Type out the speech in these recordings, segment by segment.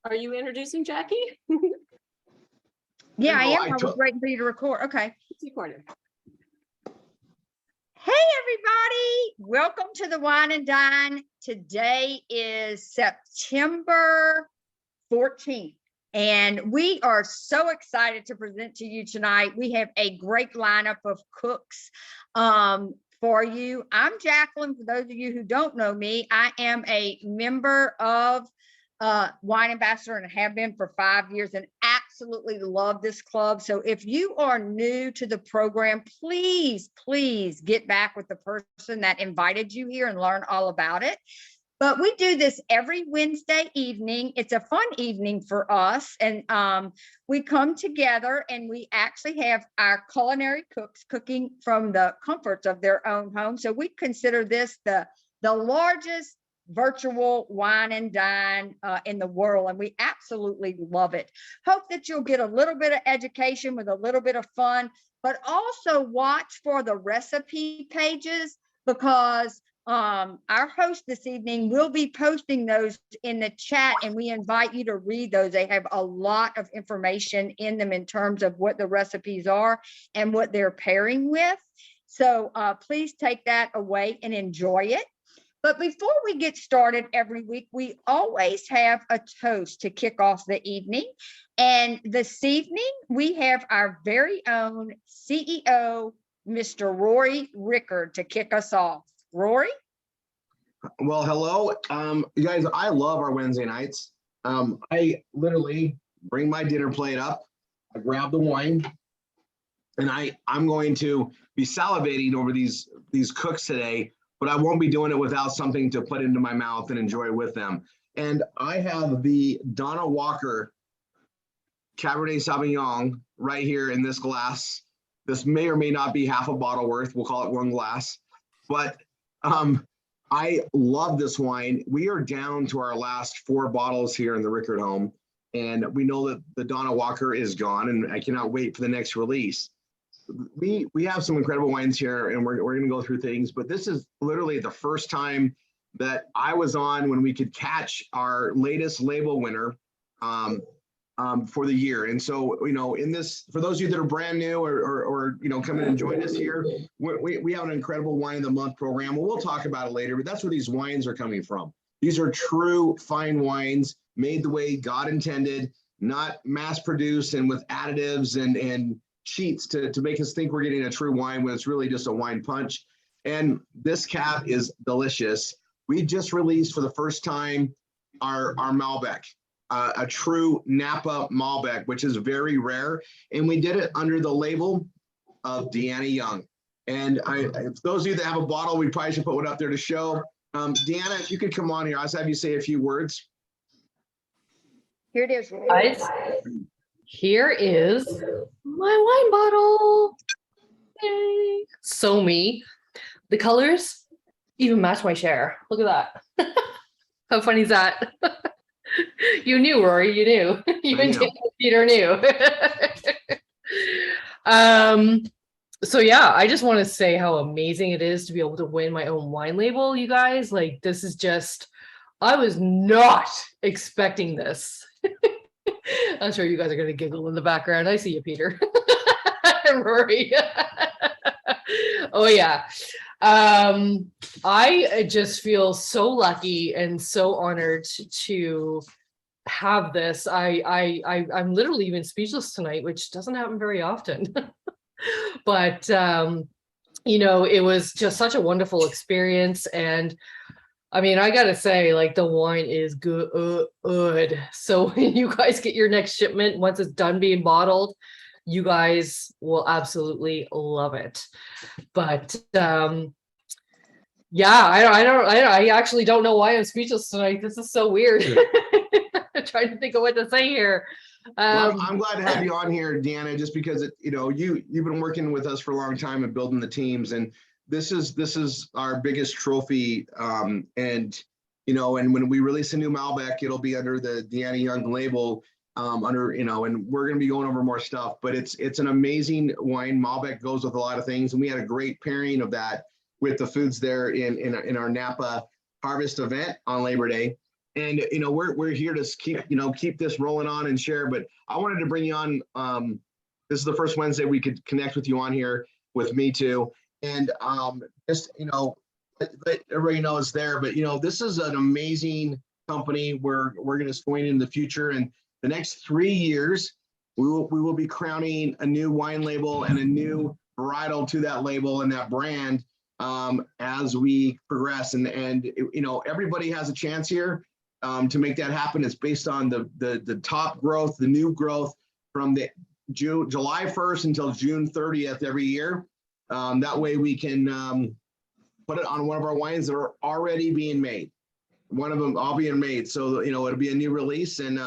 Are you introducing Jackie? Yeah, I No, am. I I was took- waiting for you to record. Okay. It's recorded. Hey, everybody. Welcome to the Wine and Dine. Today is September 14th, and we are so excited to present to you tonight. We have a great lineup of cooks for you. I'm Jacqueline. For those of you who don't know me, I am a member of Wine Ambassador and have been for 5 years and absolutely love this club. So if you are new to the program, please get back with the person that invited you here and learn all about it. But we do this every Wednesday evening. It's a fun evening for us. And we come together and we actually have our culinary cooks cooking from the comforts of their own home. So we consider this the largest virtual wine and dine in the world, and we absolutely love it. Hope that you'll get a little bit of education with a little bit of fun, but also watch for the recipe pages, because our host this evening will be posting those in the chat, and we invite you to read those. They have a lot of information in them in terms of what the recipes are and what they're pairing with. So please take that away and enjoy it. But before we get started every week, we always have a toast to kick off the evening. And this evening, we have our very own CEO, Mr. Rory Rickard, to kick us off. Rory? Well, hello. You guys, I love our Wednesday nights. I literally bring my dinner plate up, I grab the wine, and I'm going to be salivating over these cooks today, but I won't be doing it without something to put into my mouth and enjoy with them. And I have the Donna Walker Cabernet Sauvignon right here in this glass. This may or may not be half a bottle worth. We'll call it one glass. But I love this wine. We are down to our last 4 bottles here in the Rickard home. And we know that the Donna Walker is gone, and I cannot wait for the next release. We have some incredible wines here, and we're going to go through things, but this is literally the first time that I was on when we could catch our latest label winner for the year. And so, you know, in this, for those of you that are brand new or you know, come in and join us here, we have an incredible wine of the month program. We'll talk about it later, but that's where these wines are coming from. These are true fine wines made the way God intended, not mass produced and with additives and cheats to make us think we're getting a true wine when it's really just a wine punch. And this cap is delicious. We just released for the first time our Malbec, a true Napa Malbec, which is very rare. And we did it under the label of Deanna Young. And for those of you that have a bottle, we probably should put one up there to show. Deanna, if you could come on here, I'll just have you say a few words. Here it is. Rory. Guys, here is my wine bottle. Yay. So me. The colors even match my share. Look at that. How funny is that? You knew, Rory, you knew. You and Peter knew. So yeah, I just want to say how amazing it is to be able to win my own wine label, you guys. Like, this is just, I was not expecting this. I'm sure you guys are going to giggle in the background. I see you, Peter. Rory. Oh yeah. I just feel so lucky and so honored to have this. I'm literally even speechless tonight, which doesn't happen very often. But you know, it was just such a wonderful experience. And I mean, I gotta say, like, the wine is good. So when you guys get your next shipment, once it's done being bottled, you guys will absolutely love it. But yeah, I actually don't know why I'm speechless tonight. This is so weird. I'm trying to think of what to say here. Well, I'm glad to have you on here, Deanna, just because you know, you've been working with us for a long time and building the teams, and this is our biggest trophy. And you know, and when we release a new Malbec, it'll be under the Deanna Young label, under, you know, and we're going to be going over more stuff. But it's an amazing wine. Malbec goes with a lot of things, and we had a great pairing of that with the foods there in our Napa Harvest event on Labor Day. And, we're here to keep this rolling on and share, but I wanted to bring you on. This is the first Wednesday we could connect with you on here with me too. And just, let everybody know it's there, but this is an amazing company. We're going to going in the future, and the next 3 years, we will be crowning a new wine label and a new varietal to that label and that brand as we progress. And everybody has a chance here to make that happen. It's based on the top growth, the new growth from the July 1st until June 30th every year. That way we can put it on one of our wines that are already being made. One of them all being made. So, it'll be a new release, and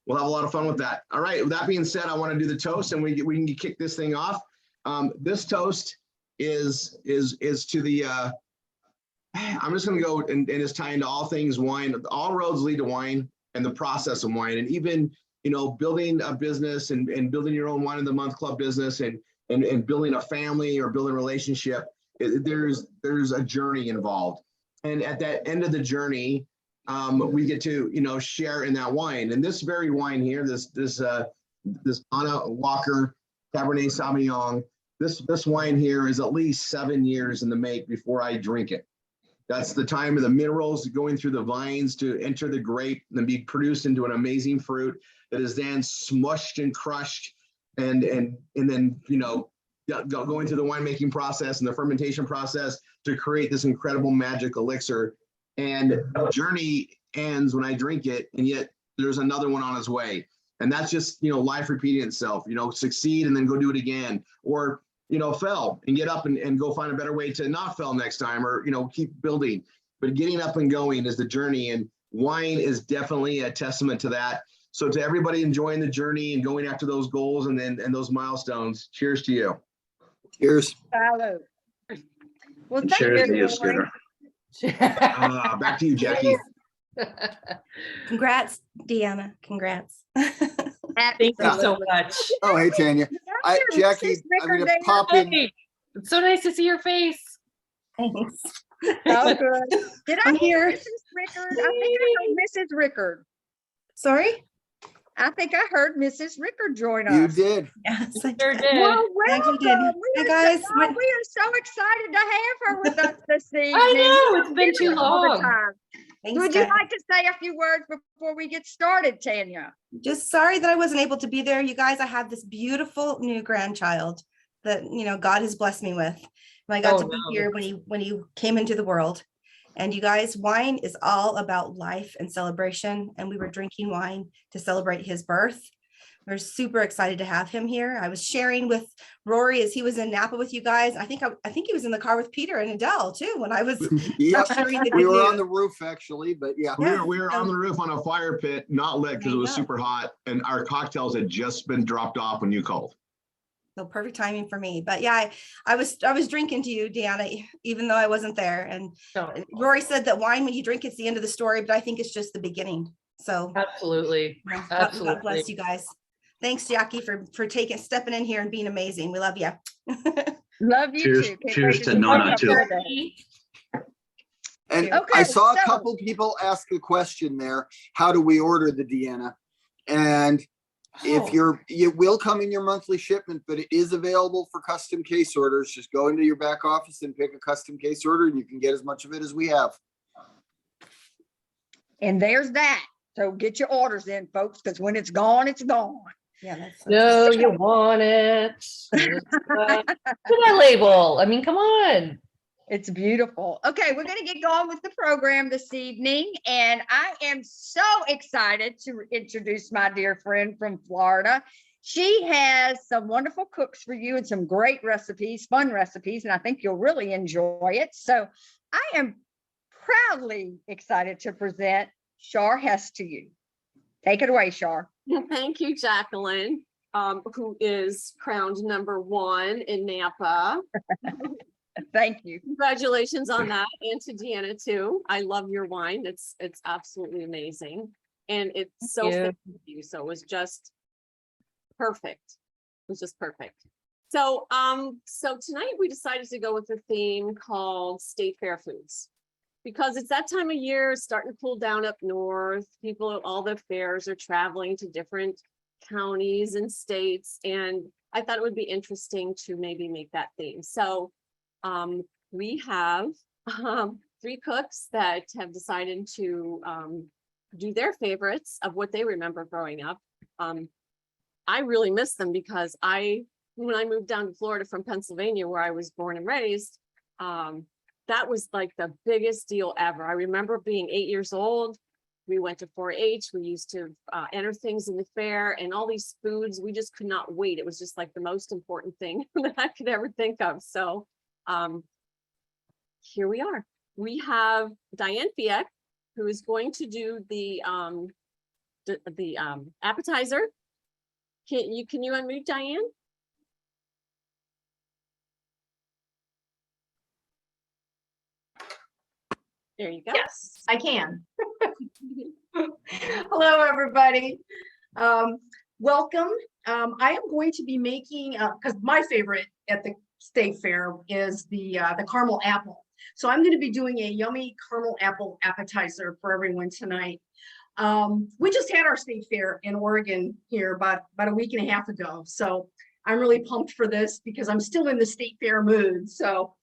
we'll have a lot of fun with that. All right. With that being said, I want to do the toast, and we can kick this thing off. This toast is to the, I'm just going to go and it's tying to all things wine. All roads lead to wine and the process of wine. And even, building a business and building your own wine in the month club business and building a family or building a relationship, there's a journey involved. And at that end of the journey, we get to, share in that wine. And this very wine here, this Anna Walker Cabernet Sauvignon, this wine here is at least 7 years in the make before I drink it. That's the time of the minerals going through the vines to enter the grape and then be produced into an amazing fruit that is then smushed and crushed and then, going through the winemaking process and the fermentation process to create this incredible magic elixir. And the journey ends when I drink it, and yet there's another one on its way. And that's just, life repeating itself, succeed and then go do it again, or, fail and get up and go find a better way to not fail next time, or, keep building. But getting up and going is the journey, and wine is definitely a testament to that. So to everybody enjoying the journey and going after those goals and those milestones, cheers to you. Cheers. Salud. Well, thank Cheers to you, you, Lori. Skinner. Back to you, Jackie. Congrats, Deanna. Congrats. Thank you so Absolutely. much. Oh, hey, Tanya. Jackie, I'm going to pop in. Hey, it's so nice to see your face. Thanks. Oh, good. Did I I'm hear here. Mrs. Rickard? I think I heard Mrs. Rickard. Sorry? I think I heard Mrs. Rickard join us. You did. Yes, I Sure did. did. Well, Yeah, you did. welcome. Hey, We guys. are so excited to have her with us this evening. I know, it's been We too do it all the long. time. Thanks, Would you guys. like to say a few words before we get started, Tanya? Just sorry that I wasn't able to be there. You guys, I have this beautiful new grandchild that, God has blessed me with. And I got Oh, to be no. here when he came into the world. And you guys, wine is all about life and celebration. And we were drinking wine to celebrate his birth. We're super excited to have him here. I was sharing with Rory as he was in Napa with you guys. I think he was in the car with Peter and Adele too when I was Yep. sharing the We good were on news. the roof actually, but yeah. We were on the roof on a fire pit, not lit because it was There you go. super hot, and our cocktails had just been dropped off when you called. So perfect timing for me. But yeah, I was drinking to you, Deanna, even though I wasn't there. And No, Rory said that wine, when you drink, it's the end of the story, but I think it's just the beginning. So absolutely. God Absolutely. bless you guys. Thanks, Jackie, for stepping in here and being amazing. We love you. Love you Cheers- too. Can't cheers wait to see Nona, you too. Friday. And Okay, I saw a so- couple people ask a question there. How do we order the Deanna? And if it will come in your monthly shipment, but it is available for custom case orders. Just go into your back office and pick a custom case order and you can get as much of it as we have. And there's that. So get your orders in, folks, because when it's gone, it's gone. Yeah, that's No, you want it. Look at that label. I mean, come on. It's beautiful. Okay, we're going to get going with the program this evening. And I am so excited to introduce my dear friend from Florida. She has some wonderful cooks for you and some great recipes, fun recipes, and I think you'll really enjoy it. So I am proudly excited to present Shar Hess to you. Take it away, Shar. Thank you, Jacqueline, who is crowned #1 in Napa. Thank you. Congratulations on that, and to Deanna too. I love your wine. It's absolutely amazing, and it's so you. fit with you. So it was just perfect. It was just perfect. So so tonight we decided to go with a theme called State Fair Foods. because it's that time of year, it's starting to cool down up north. People, all the fairs are traveling to different counties and states. And I thought it would be interesting to maybe make that theme. So we have 3 cooks that have decided to do their favorites of what they remember growing up. I really miss them because when I moved down to Florida from Pennsylvania, where I was born and raised, that was like the biggest deal ever. I remember being 8 years old. We went to 4-H. We used to enter things in the fair, and all these foods, we just could not wait. It was just like the most important thing that I could ever think of. So here we are. We have Diane Fiek, who is going to do the appetizer. Can you unmute Diane? There you go. Yes, I can. Hello, everybody. Welcome. I am going to be making, because my favorite at the state fair is the caramel apple. So I'm going to be doing a yummy caramel apple appetizer for everyone tonight. We just had our state fair in Oregon here about a week and a half ago. So I'm really pumped for this because I'm still in the state fair mood. So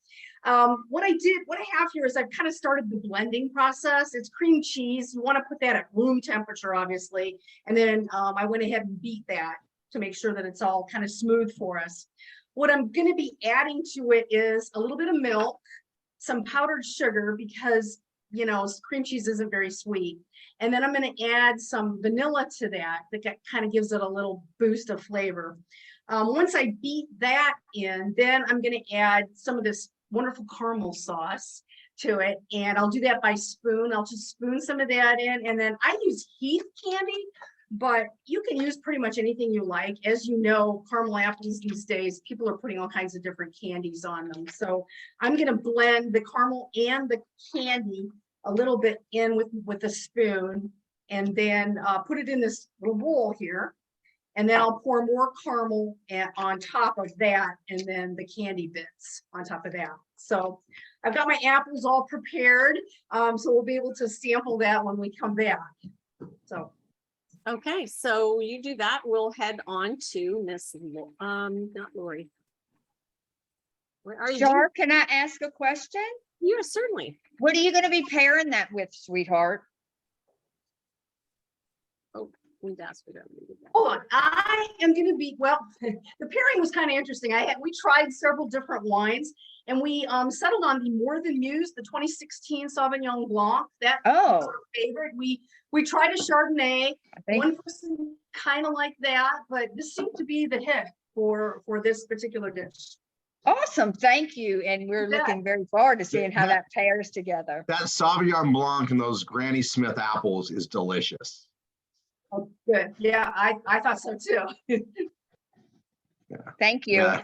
what I have here is I've kind of started the blending process. It's cream cheese. You want to put that at room temperature, obviously. And then I went ahead and beat that to make sure that it's all kind of smooth for us. What I'm going to be adding to it is a little bit of milk, some powdered sugar, because, you know, cream cheese isn't very sweet. And then I'm going to add some vanilla to that kind of gives it a little boost of flavor. Once I beat that in, then I'm going to add some of this wonderful caramel sauce to it. And I'll do that by spoon. I'll just spoon some of that in. And then I use Heath candy, but you can use pretty much anything you like. As you know, caramel apples these days, people are putting all kinds of different candies on them. So I'm going to blend the caramel and the candy a little bit in with a spoon, and then put it in this little bowl here. And then I'll pour more caramel on top of that, and then the candy bits on top of that. So I've got my apples all prepared. So we'll be able to sample that when we come back. So. Okay, so you do that. We'll head on to Miss, not Lori. Where are you? Char, can I ask a question? Yeah, certainly. What are you going to be pairing that with, sweetheart? We asked for that. Hold on, I am going to be, well, the pairing was kind of interesting. We tried several different wines, and we settled on the More Than Muse, the 2016 Sauvignon Blanc. That was our favorite. We tried a Chardonnay. One person kind of like that, but this seemed to be the hit for this particular dish. Awesome, thank you. And we're looking very forward to seeing how that pairs together. That Sauvignon Blanc and those Granny Smith apples is delicious. Oh, good. Yeah, I thought so too. Thank you. Yeah.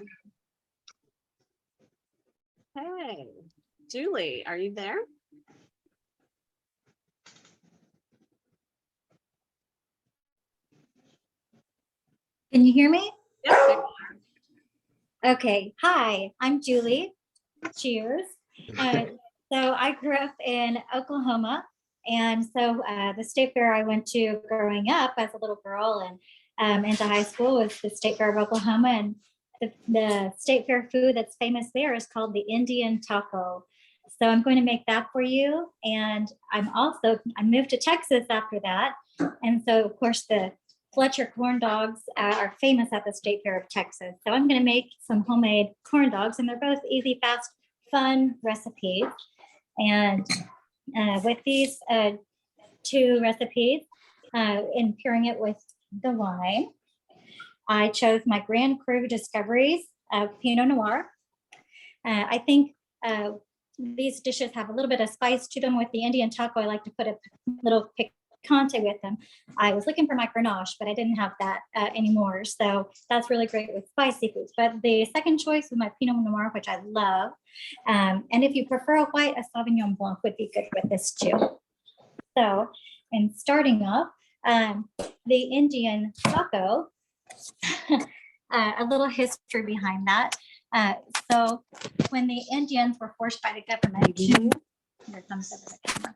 Hey, Julie, are you there? Can you hear me? Yes, there you are. Okay. Hi, I'm Julie. Cheers. So I grew up in Oklahoma. And so the state fair I went to growing up as a little girl and into high school was the State Fair of Oklahoma. And the state fair food that's famous there is called the Indian taco. So I'm going to make that for you. And I moved to Texas after that. And so, of course, the Fletcher corn dogs are famous at the State Fair of Texas. So I'm going to make some homemade corn dogs, and they're both easy, fast, fun recipes. And with these 2 recipes, in pairing it with the wine, I chose my Grand Cru Discoveries of Pinot Noir. I think these dishes have a little bit of spice to them. With the Indian taco, I like to put a little picante with them. I was looking for my Grenache, but I didn't have that anymore. So that's really great with spicy foods. But the second choice was my Pinot Noir, which I love. And if you prefer a white, a Sauvignon Blanc would be good with this too. So, and starting off, the Indian taco, a little history behind that. So when the Indians were forced by the government to Here comes over the camera.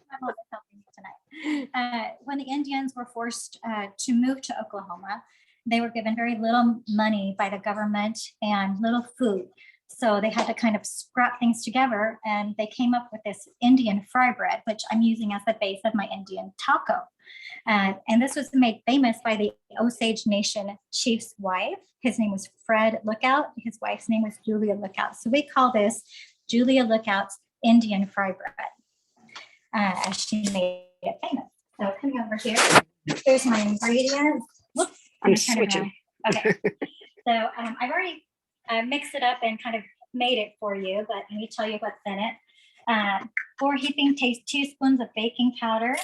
My mom is helping me tonight. When the Indians were forced to move to Oklahoma, they were given very little money by the government and little food. So they had to kind of scrap things together, and they came up with this Indian fry bread, which I'm using as the base of my Indian taco. And this was made famous by the Osage Nation chief's wife. His name was Fred Lookout. His wife's name was Julia Lookout. So we call this Julia Lookout's Indian fry bread, as she made it famous. So coming over here, here's my ingredients. Whoops, I'm gonna turn it switching. around. Okay. So I've already mixed it up and kind of made it for you, but let me tell you what's in it. 4 heaping teaspoons of baking powder.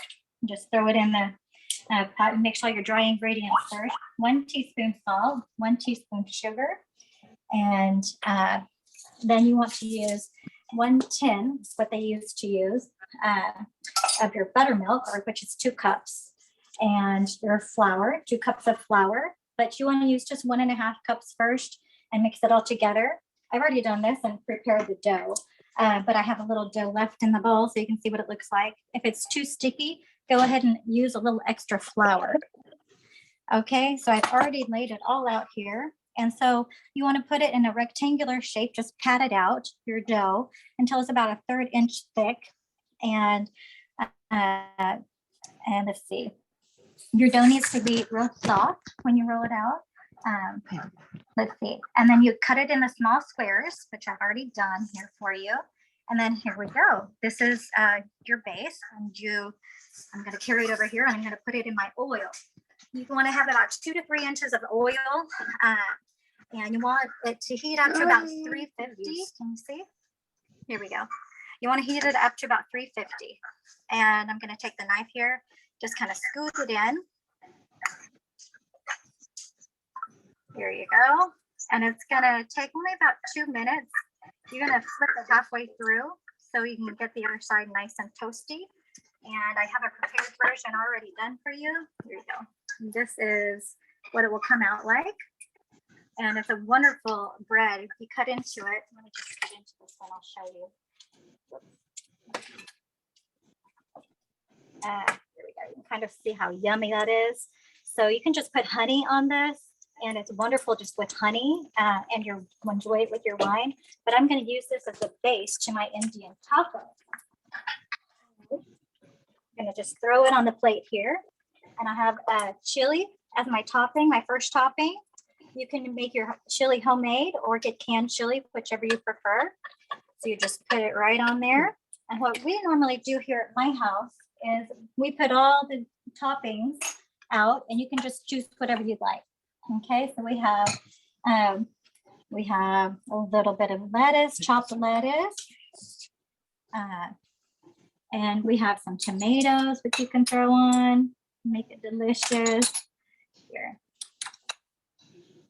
Just throw it in the pot and make sure your dry ingredients first. 1 teaspoon salt, 1 teaspoon sugar, and then you want to use 1 tin, is what they used to use, of your buttermilk, or which is 2 cups, and your flour, 2 cups of flour, but you want to use just 1.5 cups first and mix it all together. I've already done this and prepared the dough, but I have a little dough left in the bowl so you can see what it looks like. If it's too sticky, go ahead and use a little extra flour. Okay, so I've already laid it all out here. And so you want to put it in a rectangular shape, just pat it out, your dough, until it's about 1/3 inch thick. And let's see, your dough needs to be real soft when you roll it out. Let's see, and then you cut it into small squares, which I've already done here for you. And then here we go. This is your base, and I'm going to carry it over here, and I'm going to put it in my oil. You want to have about 2 to 3 inches of oil, and you want it to heat up to about 350. Can you see? Here we go. You want to heat it up to about 350. And I'm going to take the knife here, just kind of scoop it in. Here you go. And it's going to take only about 2 minutes. You're going to flip it halfway through so you can get the other side nice and toasty. And I have a prepared version already done for you. Here you go. This is what it will come out like. And it's a wonderful bread. If you cut into it, let me just cut into this and I'll show you. Here we go. You can kind of see how yummy that is. So you can just put honey on this, and it's wonderful just with honey, and you'll enjoy it with your wine. But I'm going to use this as a base to my Indian taco. I'm going to just throw it on the plate here. And I have chili as my topping, my first topping. You can make your chili homemade or get canned chili, whichever you prefer. So you just put it right on there. And what we normally do here at my house is we put all the toppings out, and you can just choose whatever you'd like. Okay, so we have a little bit of lettuce, chopped lettuce. And we have some tomatoes, which you can throw on, make it delicious. Here.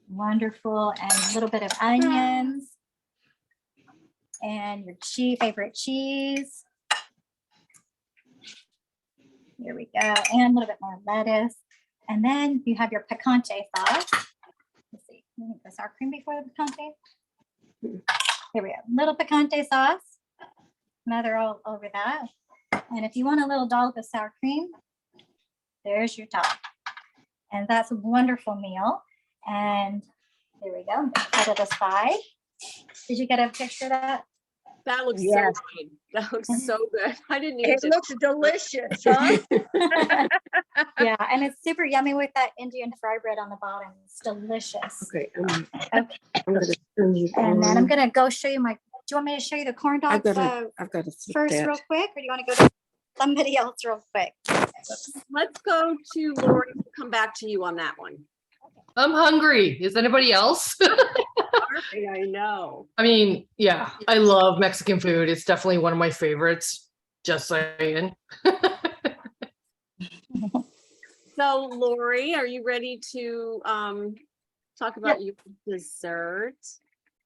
Wonderful. And a little bit of onions. And your favorite cheese. Here we go. And a little bit more lettuce. And then you have your picante sauce. Let's see, let me make the sour cream before the picante. Here we go. Little picante sauce. Smother all over that. And if you want a little dollop of sour cream, there's your top. And that's a wonderful meal. And there we go. Cut it aside. Did you get a picture of that? That looks Yes. so good. That looks so good. I didn't even. It looks delicious, huh? Yeah, and it's super yummy with that Indian fry bread on the bottom. It's delicious. Okay. Okay. I'm gonna turn you And then I'm on. gonna go show you my, do you want me to show you the corn dogs I've got to flip first that. real quick, or do you want to go to somebody else real quick? Let's go to Lori. We'll come back to you on that one. I'm hungry. Is anybody else? I know. I mean, yeah, I love Mexican food. It's definitely one of my favorites. Just saying. So Lori, are you ready to talk about your dessert?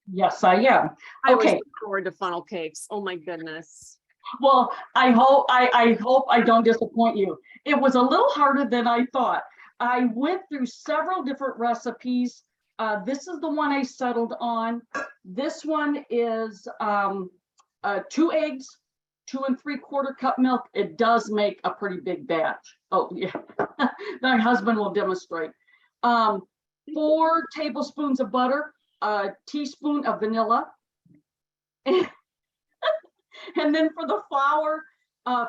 Yes, I am. I always Okay. look forward to funnel cakes. Oh my goodness. Well, I hope I don't disappoint you. It was a little harder than I thought. I went through several different recipes. This is the one I settled on. This one is 2 eggs, 2 3/4 cup milk. It does make a pretty big batch. Oh yeah, my husband will demonstrate. 4 tablespoons of butter, a teaspoon of vanilla. And then for the flour,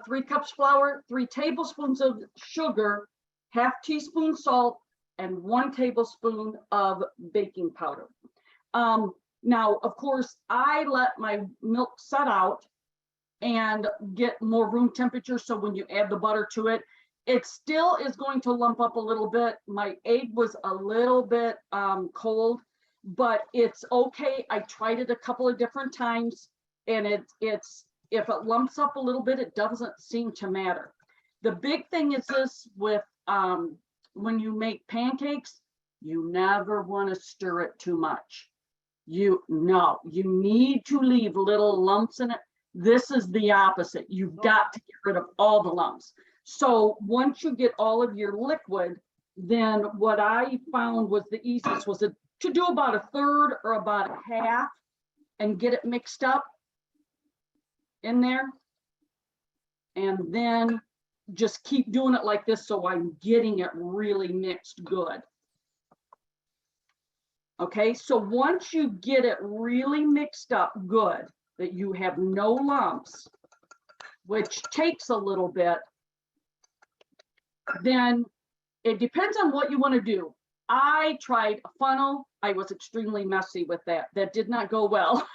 3 cups flour, 3 tablespoons of sugar, ½ teaspoon salt, and 1 tablespoon of baking powder. Now, of course, I let my milk set out and get more room temperature. So when you add the butter to it, it still is going to lump up a little bit. My egg was a little bit cold, but it's okay. I tried it a couple of different times, and it's if it lumps up a little bit, it doesn't seem to matter. The big thing is this with when you make pancakes, you never want to stir it too much. You need to leave little lumps in it. This is the opposite. You've got to get rid of all the lumps. So once you get all of your liquid, then what I found was the easiest was to do about 1/3 or about 1/2 and get it mixed up in there. And then just keep doing it like this so I'm getting it really mixed good. Okay, so once you get it really mixed up good, that you have no lumps, which takes a little bit, then it depends on what you want to do. I tried a funnel. I was extremely messy with that. That did not go well.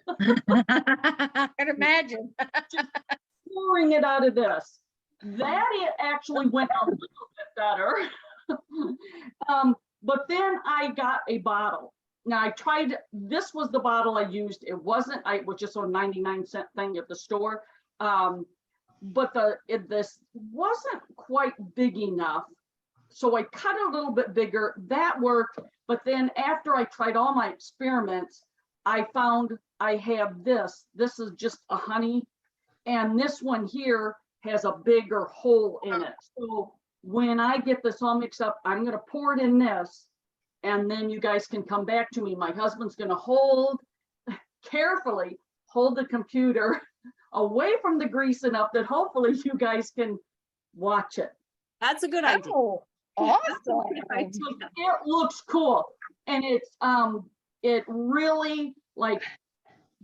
I can imagine. Pouring it out of this. That it actually went a little bit better. But then I got a bottle. Now I tried, this was the bottle I used. It was just a 99-cent thing at the store. But this wasn't quite big enough. So I cut it a little bit bigger. That worked. But then after I tried all my experiments, I found I have this. This is just a honey. And this one here has a bigger hole in it. So when I get this all mixed up, I'm going to pour it in this, and then you guys can come back to me. My husband's going to carefully hold the computer away from the grease enough that hopefully you guys can watch it. That's a good idea. Oh, awesome. It looks cool. And it really, like,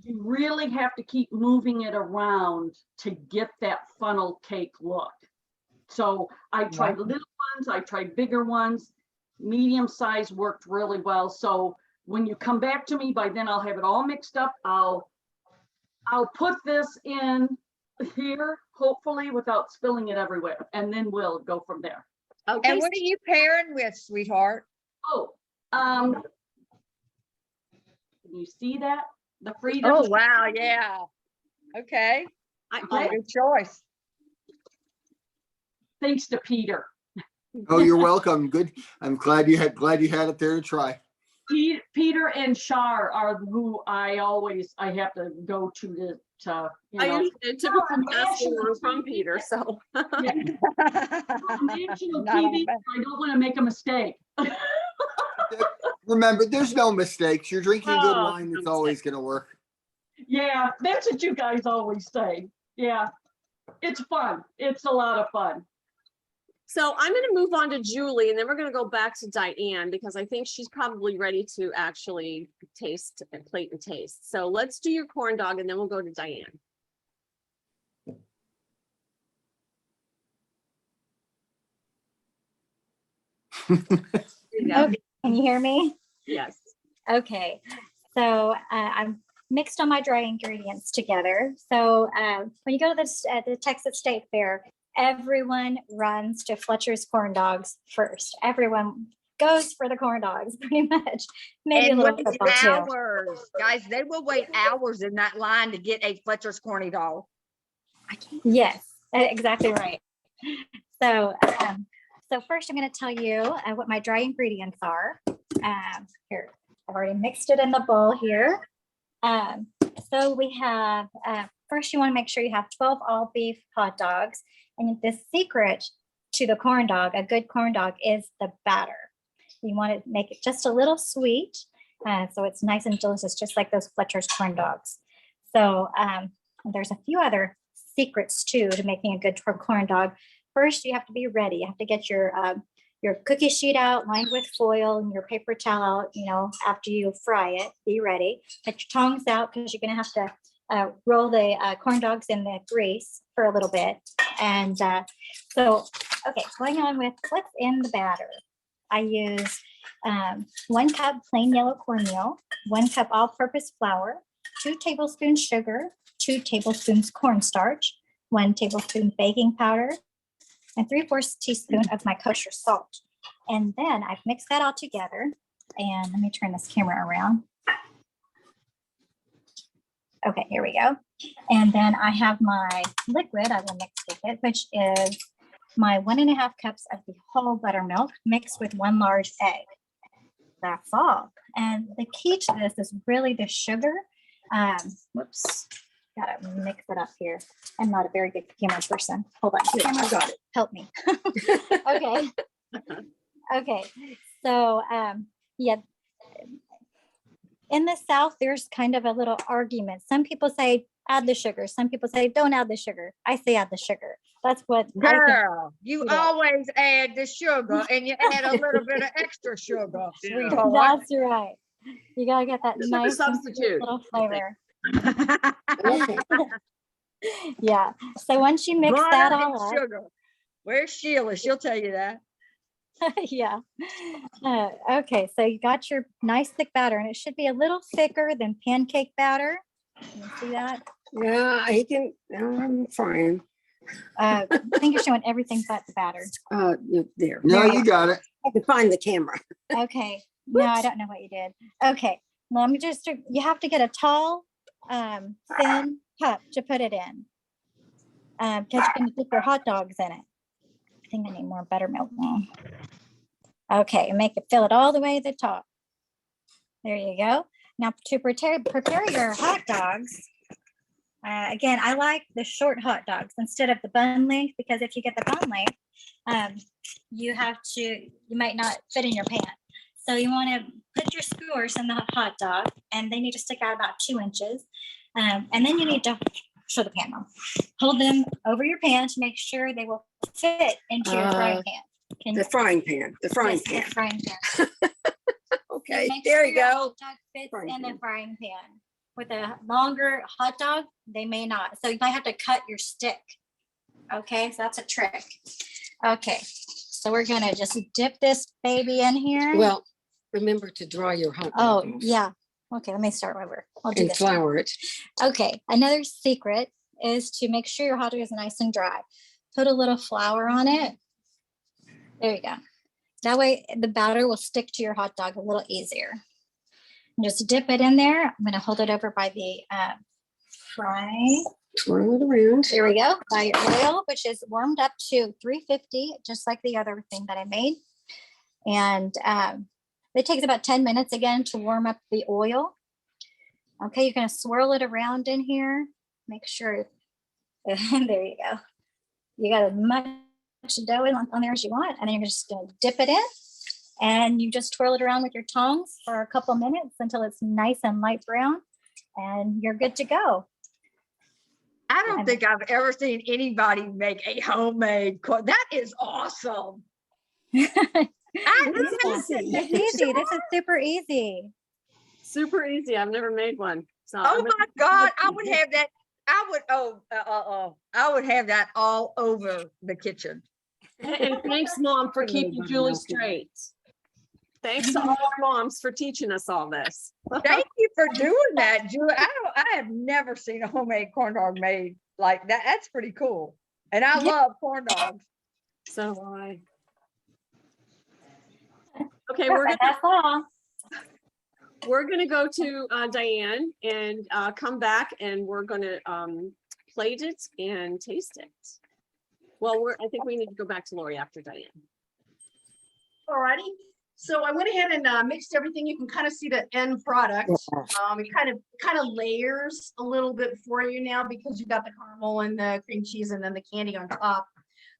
you really have to keep moving it around to get that funnel cake look. So I tried little ones, I tried bigger ones, medium size worked really well. So when you come back to me, by then I'll have it all mixed up. I'll put this in here, hopefully without spilling it everywhere, and then we'll go from there. Okay. And what are you pairing with, sweetheart? Oh, can you see that? The freedom. Oh, wow. Yeah. Okay. Good choice. Thanks to Peter. Oh, you're welcome. Good. I'm glad you had it there to try. Peter and Shar are who I have to go to you I know. understand typical asking from Peter, so. Yeah. National TV, I don't want to make a mistake. Remember, there's no mistakes. You're drinking good Oh, wine. It's no always going to work. Yeah, that's what you guys always say. Yeah, it's fun. It's a lot of fun. So I'm going to move on to Julie, and then we're going to go back to Diane because I think she's probably ready to actually taste and plate and taste. So let's do your corn dog, and then we'll go to Diane. Okay, can you hear me? Yes. Okay, so I'm mixed all my dry ingredients together. So when you go to the Texas State Fair, everyone runs to Fletcher's corn dogs first. Everyone goes for the corn dogs, pretty much. Maybe And a little wait football too. hours, guys, they will wait hours in that line to get a Fletcher's corny dog. Yes, exactly right. So, so first I'm going to tell you what my dry ingredients are. Here, I've already mixed it in the bowl here. So we have, first you want to make sure you have 12 all beef hot dogs. And the secret to the corn dog, a good corn dog, is the batter. You want to make it just a little sweet, so it's nice and delicious, just like those Fletcher's corn dogs. So There's a few other secrets too to making a good corn dog. First, you have to be ready. You have to get your cookie sheet out, lined with foil, and your paper towel out, after you fry it. Be ready. Get your tongs out because you're going to have to roll the corn dogs in the grease for a little bit. And okay, going on with what's in the batter. I use 1 cup plain yellow cornmeal, 1 cup all-purpose flour, 2 tablespoons sugar, 2 tablespoons cornstarch, 1 tablespoon baking powder, and 3/4 teaspoon of my kosher salt. And then I've mixed that all together. And let me turn this camera around. Okay, here we go. And then I have my liquid I will mix with it, which is my 1.5 cups of the whole buttermilk mixed with 1 large egg. That's all. And the key to this is really the sugar. Whoops, gotta mix it up here. I'm not a very good camera person. Hold on, camera, got it. Help me. Okay. Okay. So yeah. In the South, there's kind of a little argument. Some people say add the sugar. Some people say don't add the sugar. I say add the sugar. That's what I think. Girl, you always add the sugar and you add a little bit of extra sugar, sweetheart. That's right. You gotta get that Sugar nice and substitute. little flavor. Yeah. So once you mix Butter that and all up, sugar. Where's Sheila? She'll tell you that. yeah. Okay, so you got your nice thick batter, and it should be a little thicker than pancake batter. You see that? Yeah, I can, I'm fine. I think you're showing everything but the batter. There. No, you got it. I can find the camera. Okay. No, I don't know what you did. Okay. Let me just, you have to get a tall, thin cup to put it in. Because you're going to dip your hot dogs in it. I think I need more buttermilk now. Okay, and make it, fill it all the way to the top. There you go. Now to prepare your hot dogs. Again, I like the short hot dogs instead of the bun length, because if you get the bun length, you might not fit in your pan. So you want to put your skewers in the hot dog, and they need to stick out about 2 inches. And then you need to show the pan. Hold them over your pan to make sure they will fit into your frying pan. The frying pan, the frying Yes, pan. the frying pan. Okay, Make there sure you your go. hot dog fits Frying in the pan. frying pan. With a longer hot dog, they may not. So you might have to cut your stick. Okay, so that's a trick. Okay, so we're gonna just dip this baby in here. Well, remember to dry your hot Oh, dog yeah. Okay, let me start over. I'll do and this one. flour it. Okay, another secret is to make sure your hot dog is nice and dry. Put a little flour on it. There you go. That way the batter will stick to your hot dog a little easier. And just dip it in there. I'm going to hold it over by the fry. Twirl it around. There we go. By your oil, which is warmed up to 350, just like the other thing that I made. And it takes about 10 minutes again to warm up the oil. Okay, you're going to swirl it around in here. Make sure. There you go. You got as much dough on there as you want, and then you're just going to dip it in, and you just twirl it around with your tongs for a couple minutes until it's nice and light brown, and you're good to go. I don't think I've ever seen anybody make a homemade corn. That is awesome. It's easy. This is super easy. Super easy. I've never made one. So Oh my God, I would have that. I would have that all over the kitchen. And thanks, Mom, for keeping Julie straight. Thanks to all our moms for teaching us all this. Thank you for doing that, Julie. I have never seen a homemade corn dog made like that. That's pretty cool. And I love corn dogs. So I. Okay, That's all. we're gonna go to Diane and come back, and we're gonna plate it and taste it. Well, I think we need to go back to Lori after Diane. Alrighty. So I went ahead and mixed everything. You can kind of see the end product. It kind of layers a little bit for you now because you got the caramel and the cream cheese and then the candy on top.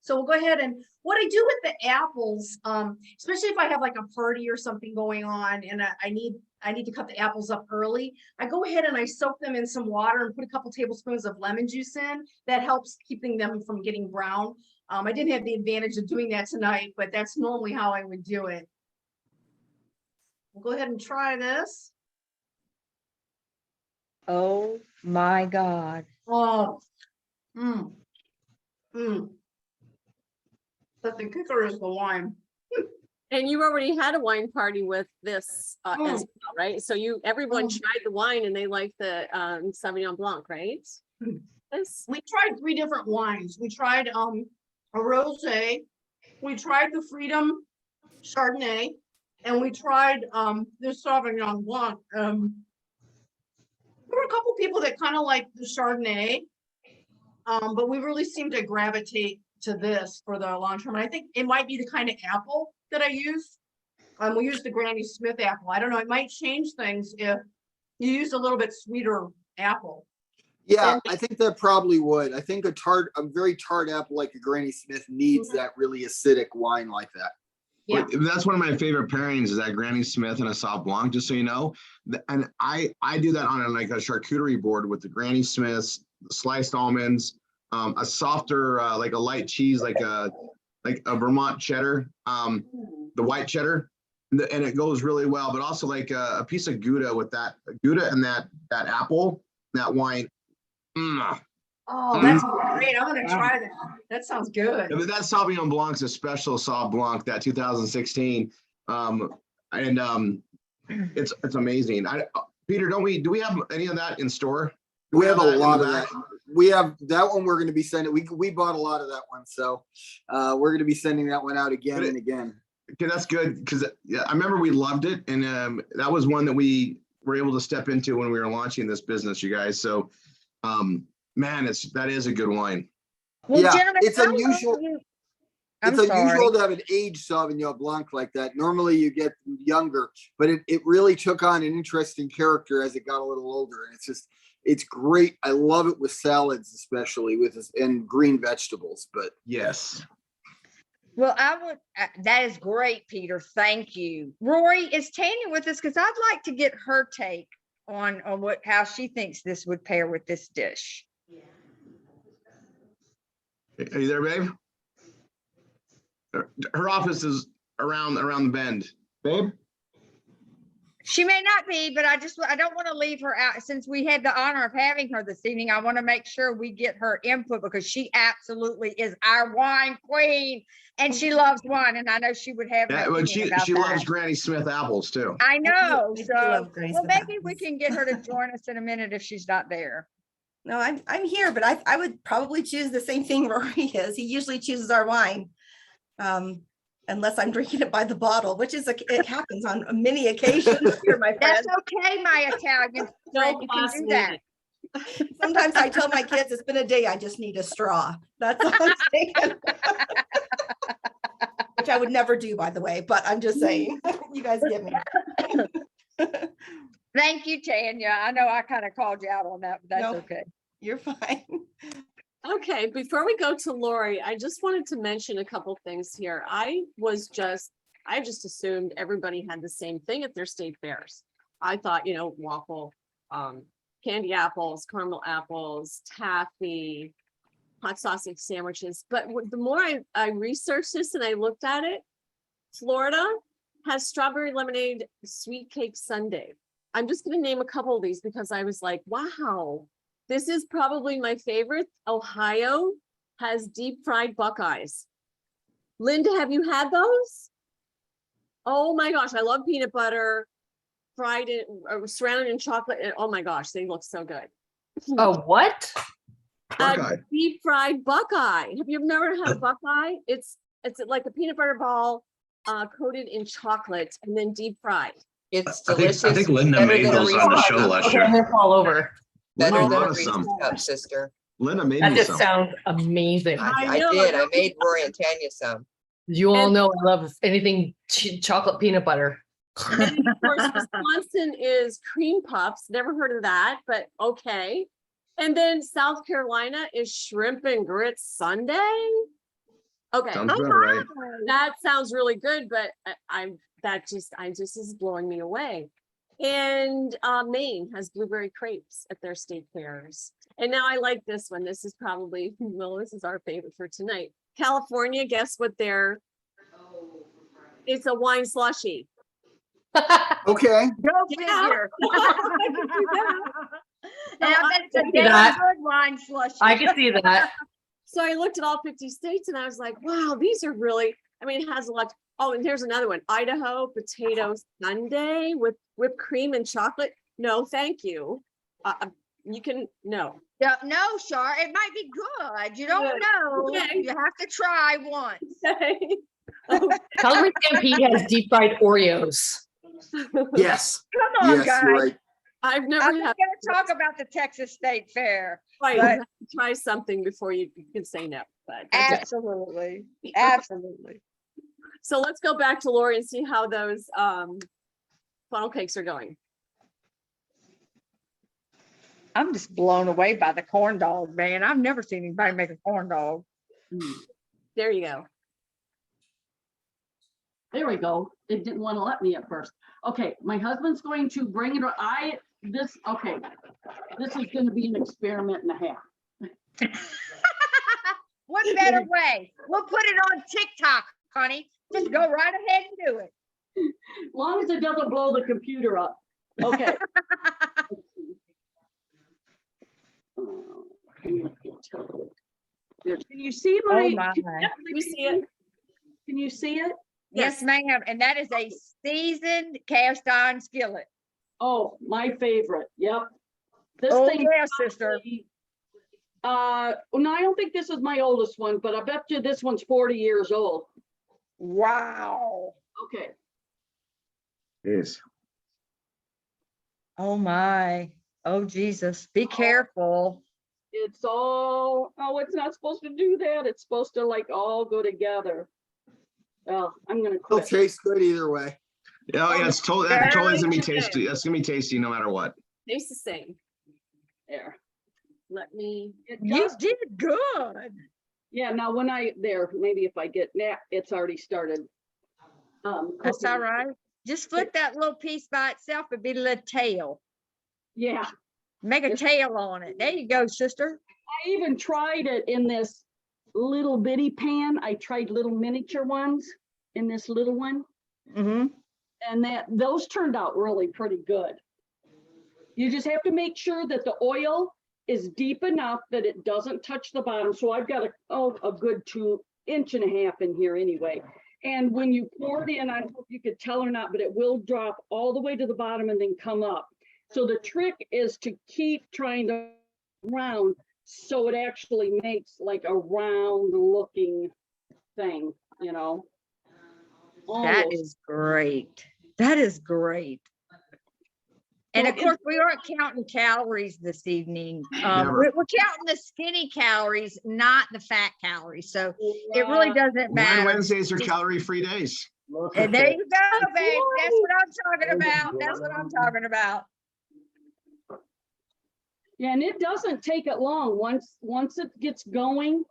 So we'll go ahead, and what I do with the apples, especially if I have like a party or something going on and I need I need to cut the apples up early, I go ahead and I soak them in some water and put a couple tablespoons of lemon juice in. That helps keeping them from getting brown. I didn't have the advantage of doing that tonight, but that's normally how I would do it. We'll go ahead and try this. Oh my God. Oh. Mm. Mm. But the kicker is the wine. And you already had a wine party with this as Mm. well, right? So everyone Mm. tried the wine and they liked the Sauvignon Blanc, right? Mm. Yes. We tried 3 different wines. We tried a rosé, we tried the Freedom Chardonnay, and we tried the Sauvignon Blanc. There were a couple people that kind of like the Chardonnay, but we really seemed to gravitate to this for the long term. And I think it might be the kind of apple that I use. We used the Granny Smith apple. I don't know, it might change things if you use a little bit sweeter apple. Yeah, I think that probably would. I think a very tart apple like a Granny Smith needs that really acidic wine like that. Yeah. That's one of my favorite pairings is that Granny Smith and a Sauv Blanc, just so you know. And I do that on like a charcuterie board with the Granny Smiths, the sliced almonds, a softer, like a light cheese, like a Vermont cheddar, the white cheddar, and it goes really well. But also like a piece of Gouda with that Gouda and that apple, that wine. Oh, that's great. I'm gonna try that. That sounds good. I mean, that Sauvignon Blanc's a special Sauv Blanc, that 2016. It's amazing. Peter, do we have any of that in store? We have a lot of that. We have that one we're going to be sending. We bought a lot of that one. So we're going to be sending that one out again and again. Okay, that's good. Because I remember we loved it. And that was one that we were able to step into when we were launching this business, you guys. So man, that is a good wine. Well, Yeah, gentlemen, it's how long unusual. have you- It's I'm sorry. unusual to have an aged Sauvignon Blanc like that. Normally you get younger, but it really took on an interesting character as it got a little older. And it's great. I love it with salads, especially and green vegetables, but Yes. Well, that is great, Peter. Thank you. Rory, is Tanya with us? Because I'd like to get her take on how she thinks this would pair with this dish. Are you there, babe? Her office is around the bend. Babe? She may not be, but I don't want to leave her out. Since we had the honor of having her this evening, I want to make sure we get her input because she absolutely is our wine queen and she loves wine. And I know she would have. Yeah, but she loves Granny Smith apples too. I know. I do So, love Granny well, Smith maybe we apples. can get her to join us in a minute if she's not there. No, I'm here, but I would probably choose the same thing Rory is. He usually chooses our wine. Unless I'm drinking it by the bottle, which it happens on many occasions here, my That's friend. okay, my Italian friend. You can do that. Sometimes I tell my kids it's been a day, I just need a straw. That's all I'm saying. Which I would never do, by the way, but I'm just saying, you guys get me. Thank you, Tanya. I know I kind of called you out on that, but that's Nope. okay. You're fine. Okay, before we go to Lori, I just wanted to mention a couple things here. I just assumed everybody had the same thing at their state fairs. I thought, waffle, candy apples, caramel apples, taffy, hot sausage sandwiches. But the more I researched this and I looked at it, Florida has strawberry lemonade sweet cake sundae. I'm just going to name a couple of these because I was like, wow. This is probably my favorite. Ohio has deep fried Buckeyes. Linda, have you had those? Oh my gosh, I love peanut butter, fried it, surrounded in chocolate. And oh my gosh, they look so good. Oh, what? Buckeye. Deep fried Buckeye. Have you never had a Buckeye? It's like a peanut butter ball coated in chocolate and then deep fried. It's I delicious. think Linda Better made than a those on the Reese's show cup. last Okay, year. I'm gonna fall over. Better Linda than a brought us Reese's some. cup, sister. Linda made That me just some. sounds amazing. I know, did. I I made Rory and Tanya some. You all And- know I love anything chocolate peanut butter. And then, of course, Wisconsin is cream puffs. Never heard of that, but okay. And then South Carolina is shrimp and grits sundae. Okay, Sounds about right. that sounds really good, but that just is blowing me away. And Maine has blueberry crepes at their state fairs. And now I like this one. This is probably, well, this is our favorite for tonight. California, guess what it's a wine slushy. Okay. Go Yeah. figure. And I bet it's a see damn that. good wine slushie. I can see that. So I looked at all 50 states and I was like, wow, these are really, I mean, it has a lot. Oh, and here's another one. Idaho potato sundae with whipped cream and chocolate. No, thank you. You can, no. Yeah, no, Char, it might be good. You don't Good. know. Okay. You have to try once. Calgary Stampede has deep fried Oreos. Yes. Come on, Yes, guys. you're right. I've never I'm not had gonna talk about the Texas State Fair. right, but- you have to try something before you can say no. But that's it. Absolutely. Absolutely. So let's go back to Lori and see how those funnel cakes are going. I'm just blown away by the corn dog, man. I've never seen anybody make a corn dog. There you go. There we go. It didn't want to let me at first. Okay, my husband's going to bring it. This is going to be an experiment and a half. What better way? We'll put it on TikTok, honey. Just go right ahead and do it. As long as it doesn't blow the computer up. Okay. Can you see Oh my? my. We see it. Can you see it? Yes, ma'am. And that is a seasoned cast iron skillet. Oh, my favorite. Yep. This Oh, thing. yeah, sister. No, I don't think this is my oldest one, but I bet you this one's 40 years old. Wow. Okay. Yes. Oh my. Oh, Jesus. Be careful. It's all, oh, it's not supposed to do that. It's supposed to like all go together. Oh, I'm gonna It'll quit. taste good either way. Yeah, yeah, it's totally, that totally is gonna be tasty. That's gonna be tasty no matter what. Tastes the same. There. Let me, It You does- did good. Yeah, now when maybe if I get, it's already started. That's cooking. all right. Just flip that little piece by itself. It'd be a little tail. Yeah, Make a tail on it. There you go, sister. I even tried it in this little bitty pan. I tried little miniature ones in this little one. Mm-hmm. And those turned out really pretty good. You just have to make sure that the oil is deep enough that it doesn't touch the bottom. So I've got a good 2.5 inches in here anyway. And when you pour it in, I don't know if you could tell or not, but it will drop all the way to the bottom and then come up. So the trick is to keep trying to round so it actually makes like a round looking thing, you know. That Almost. is great. That is great. And Well, of course, we aren't counting calories this evening. Never. We're counting the skinny calories, not the fat calories. So it really doesn't Wine matter. Wednesdays are calorie-free days. And there you go, babe. That's what I'm talking about. That's what I'm talking about. Yeah, and it doesn't take it long. Once it gets going,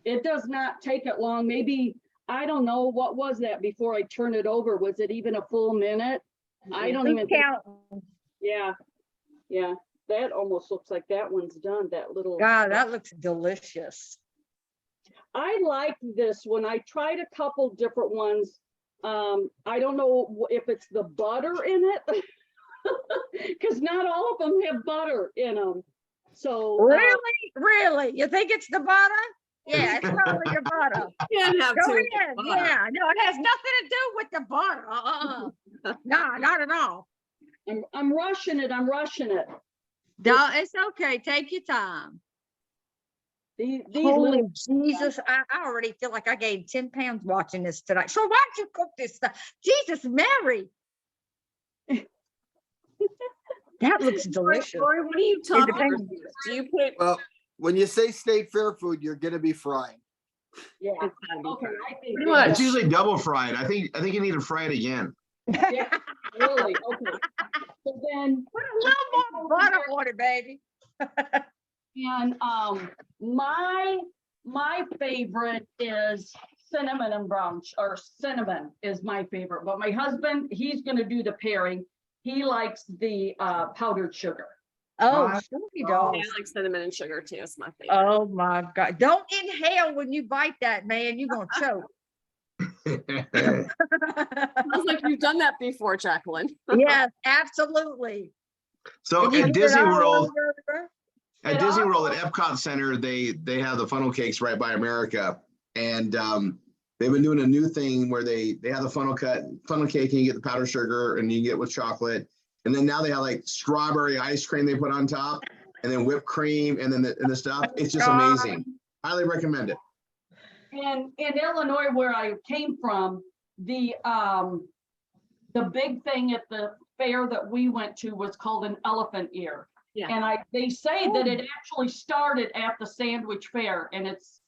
it does not take it long. Maybe, I don't know, what was that before I turn it over? Was it even a full minute? I don't even think, Count. yeah. That almost looks like that one's done, that little. God, that looks delicious. I like this one. I tried a couple different ones. I don't know if it's the butter in it. Because not all of them have butter in them. So Really? You think it's the butter? Yeah, it's probably your butter. you don't have Go to. ahead. Yeah, no, it has nothing to do with the butter. No, not at all. I'm rushing it. No, it's okay. Take your time. These Holy little, Jesus, I already feel like I gained 10 pounds watching this tonight. So why don't you cook this stuff? Jesus, Mary. That looks delicious. Lori, what are you talking depends. about? Do you put? Well, when you say state fair food, you're gonna be frying. yeah. It's gotta be Okay, fried. I think. Pretty much. It's usually double fried. I think you need to fry it again. Yeah, really, okay. So then, Put a little more butter on it, baby. and my favorite is cinnamon and brown, or cinnamon is my favorite, but my husband, he's gonna do the pairing. he likes the powdered sugar. Oh, sure he Yeah, does. I like cinnamon and sugar too. It's my favorite. Oh my God. Don't inhale when you bite that, man. You're gonna choke. Sounds like you've done that before, Jacqueline. Yes, absolutely. So And you at get it Disney all World, over. at Disney World at Epcot Center, they have the funnel cakes right by America, and they've been doing a new thing where they have the funnel cake, and you get the powdered sugar, and you get with chocolate, and then now they have like strawberry ice cream they put on top, and then whipped cream, and then the stuff. It's just amazing. Highly recommend it. And in Illinois, where I came from, the big thing at the fair that we went to was called an elephant ear. Yeah. And they say that it actually started at the sandwich fair, and it's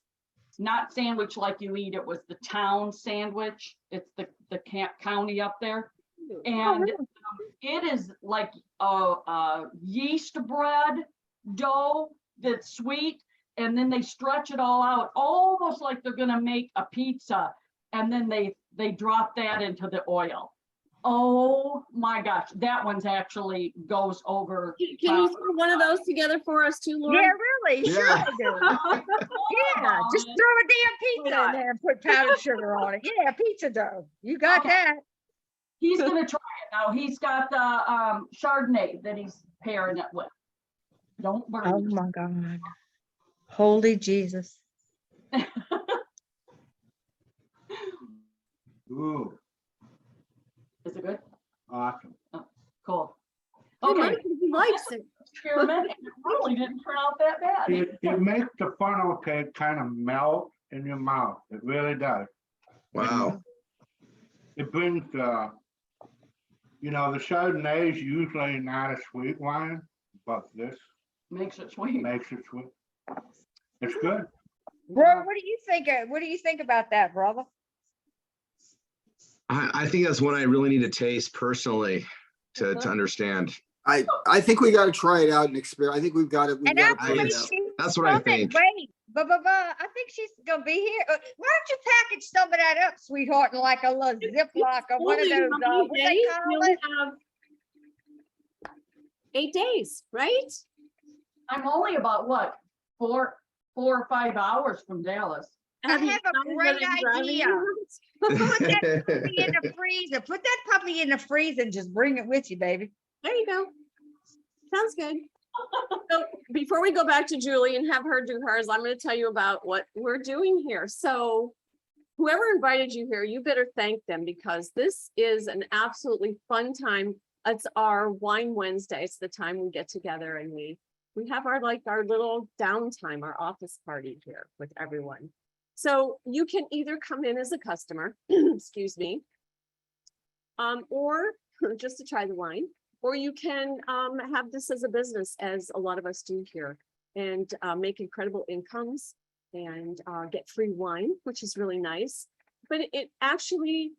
not sandwich like you eat. It was the town sandwich. It's the county up there. And it is like a yeast bread dough that's sweet. And then they stretch it all out, almost like they're gonna make a pizza. And then they drop that into the oil. Oh my gosh, that one's actually goes over. Can you throw one of those together for us too, Laura? Yeah, really, sure Yeah. I do. Yeah, just throw a damn pizza in there and put powdered sugar on it. Yeah, pizza dough. You got that. He's gonna try it now. He's got the Chardonnay that he's pairing it with. Don't burn. Oh my God. Holy Jesus. Ooh, Is it good? awesome. Cool. He Okay, likes it, he likes it. experiment. It really didn't turn out that bad. It makes the funnel cake kind of melt in your mouth. It really does. Wow. It brings, the Chardonnay is usually not a sweet wine, but this Makes it sweet. makes it sweet. It's good. Bro, what do you think? What do you think about that, brother? I think that's one I really need to taste personally to understand. I think we got to try it out and experiment. I think we've got to. And got I to think try it out. she's That's what I coming. think. Wait, I think she's gonna be here. Why don't you package some of that up, sweetheart, in like a little Ziploc or one of Only those, how many what they days? call We only it? have 8 days, right? I'm only about what, 4 or 5 hours from Dallas. I Have you have a decided great whether you're driving idea. or not? Put that puppy in the freezer. Put that puppy in the freezer and just bring it with you, baby. There you go. Sounds good. So before we go back to Julie and have her do hers, I'm going to tell you about what we're doing here. So whoever invited you here, you better thank them, because this is an absolutely fun time. It's our Wine Wednesday. It's the time we get together and we have our little downtime, our office party here with everyone. So you can either come in as a customer, excuse me, or just to try the wine, or you can have this as a business, as a lot of us do here, and make incredible incomes and get free wine, which is really nice. But it actually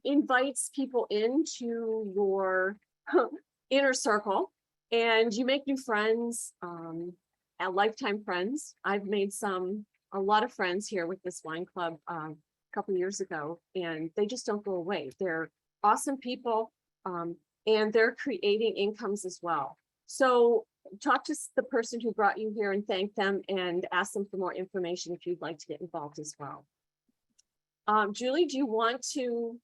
invites people into your inner circle, and you make new friends, lifetime friends. I've made a lot of friends here with this wine club a couple of years ago, and they just don't go away. They're awesome people, and they're creating incomes as well. So talk to the person who brought you here and thank them, and ask them for more information if you'd like to get involved as well. Julie, do you want to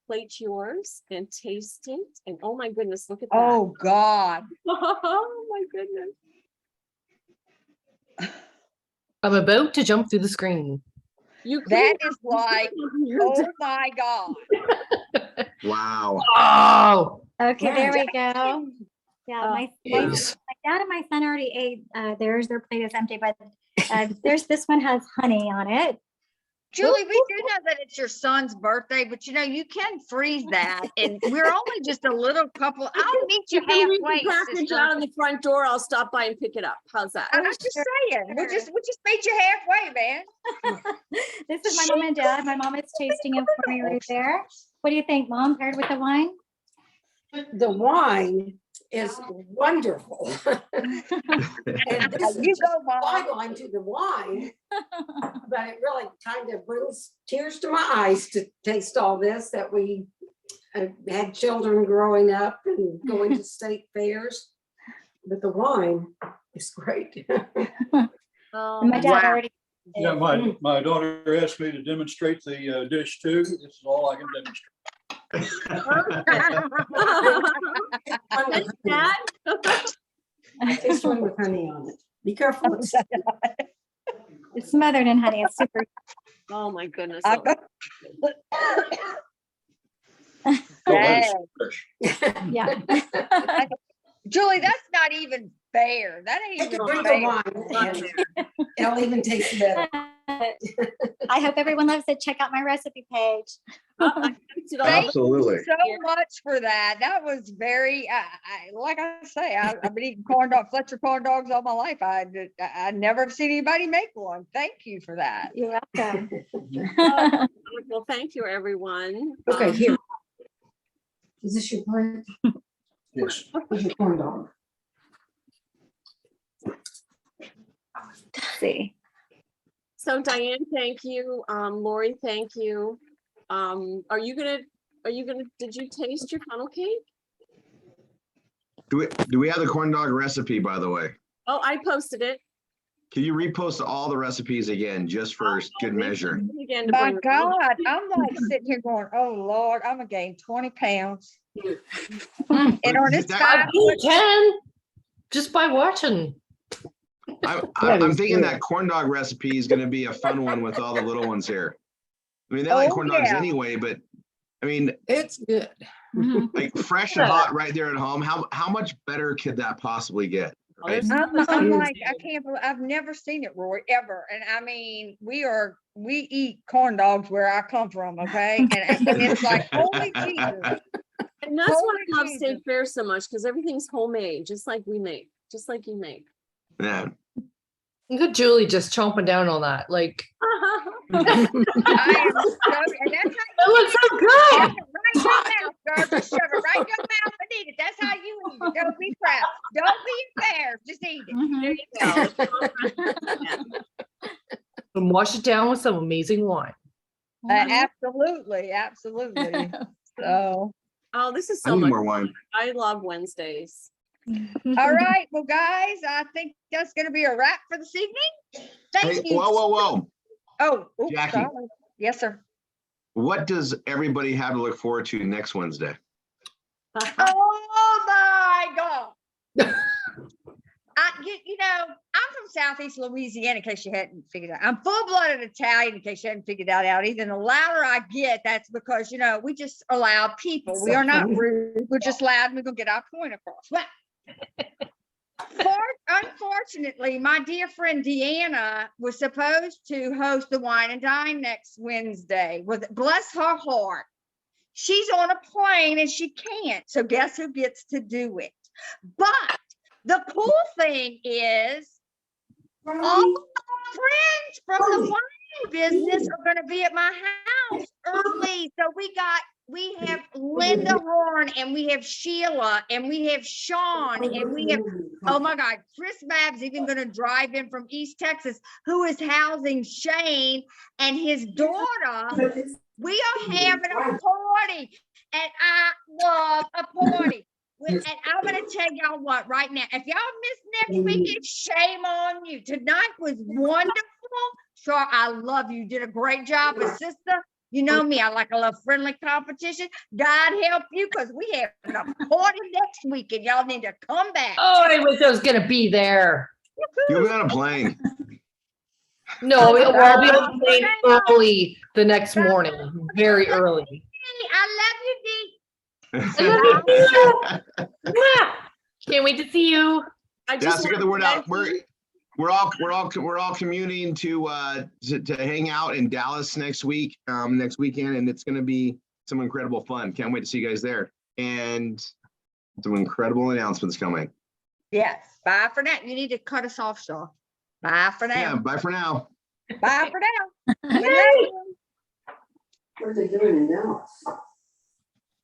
plate yours and taste it? And oh my goodness, look at that. Oh God. Oh my goodness. I'm about to jump through the screen. That is like, oh my God. Wow. Oh, Okay, there we go. Yeah, my jeez. dad and my son already ate theirs. Their plate is empty, but this one has honey on it. Julie, we do know that it's your son's birthday, but you can freeze that. And we're only just a little couple. I'll meet you If we leave halfway, the package sister. out on the front door, I'll stop by and pick it up. How's that? I'm just saying, we'll just meet you halfway, man. This is my mom and dad. My mom is tasting it for me right there. What do you think, Mom, paired with the wine? The wine is wonderful. And this You is go, Mom. byline to the wine, but it really kind of brings tears to my eyes to taste all this that we I had children growing up and going to state fairs. But the wine is great. Oh, And my dad Wow. already. Yeah, my daughter asked me to demonstrate the dish too. This is all I can demonstrate. Dad? This one with honey on it. Be careful. It's smothered in honey. It's super. Oh, my goodness. I go- Dang. Yeah. Julie, that's not even fair. That ain't Take a even drink of fair. wine. It'll even taste better. I hope everyone loves it. Check out my recipe page. Thank Absolutely. you so much for that. That was very, like I say, I've been eating Fletcher corn dogs all my life. I never have seen anybody make one. Thank you for that. You're welcome. Well, thank you, everyone. Okay, here. Is this your plate? Yes. Here's your corn dog. Let's see. So Diane, thank you. Lori, thank you. Are you gonna, did you taste your funnel cake? Do we have the corn dog recipe, by the way? Oh, I posted it. Can you repost all the recipes again, just for good measure? Again, to My bring- God, I'm like sitting here going, oh Lord, I'm gonna gain 20 pounds. And on this That- 5 You can, just by watching. I'm thinking that corn dog recipe is gonna be a fun one with all the little ones here. I mean, they like Oh, corn dogs yeah. anyway, but I mean, It's good. like fresh and hot right there at home, how much better could that possibly get? Oh, Right? there's- I'm like, I can't believe, I've never seen it, Roy, ever. And I mean, we eat corn dogs where I come from, okay? And it's like, holy Jesus. And that's why I love Holy State Jesus. Fair so much, because everything's homemade, just like we make, just like you make. Yeah. Look at Julie just chomping down on that. Like, I am so, and that's how that looks so shove good. it right in your mouth, girl. Just shove it right in your mouth and eat it. That's how you eat it. Don't be proud. Don't be embarrassed. Just eat it. There you go. And wash it down with some amazing wine. Absolutely, absolutely. So, Oh, this is I so need much. more wine. I love Wednesdays. all right, well, guys, I think that's gonna be a wrap for this evening. Hey, Thank you. whoa. Oh, oops, Jackie. sorry. Yes, sir. What does everybody have to look forward to next Wednesday? Oh my God. You know, I'm from Southeast Louisiana, in case you hadn't figured out. I'm full-blooded Italian, in case you hadn't figured that out either. And the louder I get, that's because, you know, we just are loud people. We are not rude. We're just loud and we're gonna get our point across. Well, unfortunately, my dear friend Deanna was supposed to host the Wine and Dine next Wednesday. Bless her heart. She's on a plane and she can't. So guess who gets to do it? But the cool thing is all of our friends from the wine business are going to be at my house early. So we have Linda Horn and we have Sheila and we have Sean and we have, oh my God, Chris Babb's even going to drive in from East Texas, who is housing Shane and his daughter. We are having a party and I love a party. And I'm going to tell y'all what right now, if y'all miss next week, it's shame on you. Tonight was wonderful. Sure, I love you. You did a great job, a sister. You know me, I like a little friendly competition. God help you, because we have a party next week and y'all need to come back. Oh, I wish I was gonna be there. You'll be on a plane. No, I'll be on the plane early the next morning, very early. I love you, Dee. I love you. Mwah. Can't wait to see you. I Yeah, just so get the want word to out. thank We're all communing to hang out in Dallas next weekend, and it's gonna be some incredible fun. Can't wait to see you guys there. And some incredible announcements coming. Yes, bye for now. You need to cut us off, Shaw. Bye for Yeah, now. bye for now. Bye for now. We love you. What are they doing in Dallas?